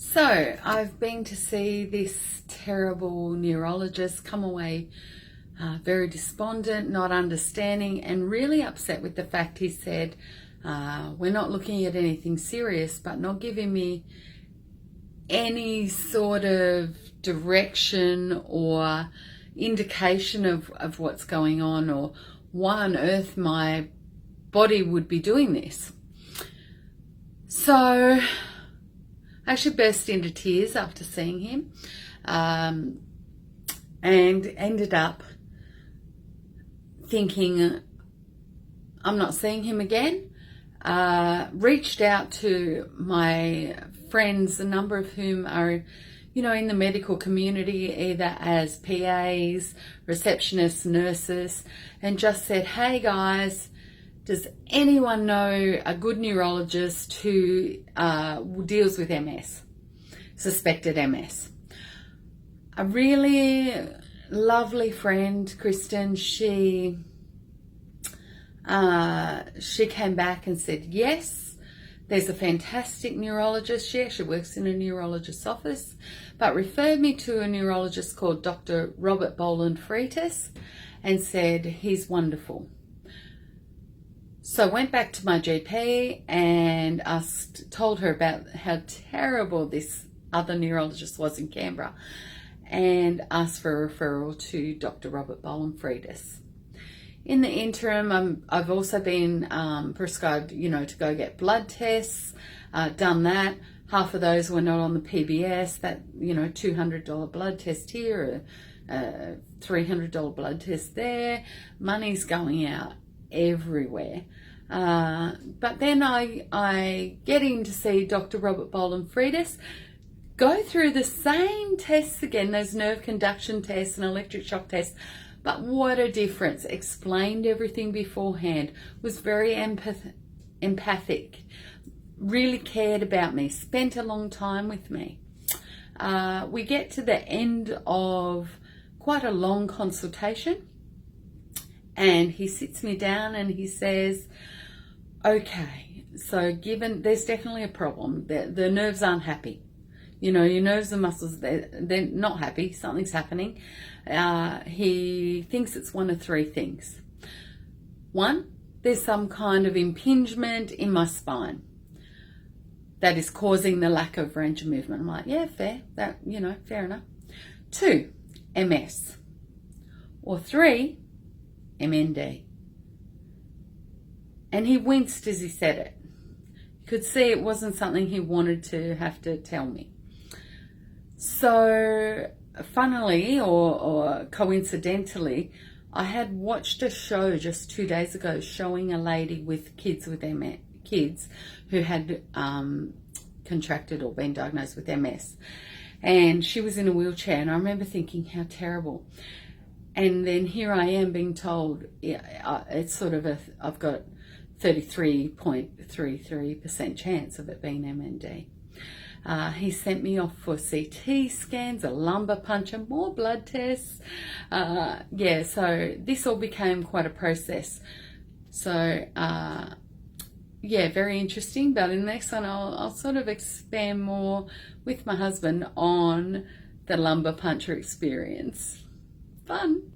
So I've been to see this terrible neurologist, come away very despondent, not understanding, and really upset with the fact he said, we're not looking at anything serious, but not giving me any sort of direction or indication of what's going on, or why on earth my body would be doing this. So I actually burst into tears after seeing him, and ended up thinking, I'm not seeing him again. Reached out to my friends, a number of whom are, in the medical community, either as PAs, receptionists, nurses, and just said, hey guys, does anyone know a good neurologist who deals with MS, suspected MS? A really lovely friend, Kristen, she came back and said, yes, there's a fantastic neurologist. She actually works in a neurologist's office, but referred me to a neurologist called Dr. Robert Boland-Freitas and said he's wonderful. So I went back to my GP and told her about how terrible this other neurologist was in Canberra, and asked for a referral to Dr. Robert Boland-Freitas. In the interim, I've also been prescribed, to go get blood tests, done that. Half of those were not on the PBS, that, $200 blood test here, $300 blood test there. Money's going out everywhere. But then I get in to see Dr. Robert Boland-Freitas, go through the same tests again, those nerve conduction tests and electric shock tests, but what a difference. Explained everything beforehand, was very empathic, really cared about me, spent a long time with me. We get to the end of quite a long consultation, and he sits me down and he says, okay, so given there's definitely a problem, the nerves aren't happy. Your nerves and muscles, they're not happy. Something's happening. He thinks it's one of three things. One, there's some kind of impingement in my spine that is causing the lack of range of movement. I'm like, yeah, fair. Fair enough. Two, MS. Or three, MND. And he winced as he said it. You could see it wasn't something he wanted to have to tell me. So, funnily or coincidentally, I had watched a show just 2 days ago showing a lady with kids who had contracted or been diagnosed with MS. And she was in a wheelchair, and I remember thinking, how terrible. And then here I am being told, it's sort of I've got 33.33% chance of it being MND. He sent me off for CT scans, a lumbar puncture, more blood tests. So this all became quite a process. So, very interesting. But in the next one, I'll sort of expand more with my husband on the lumbar puncture experience. Fun.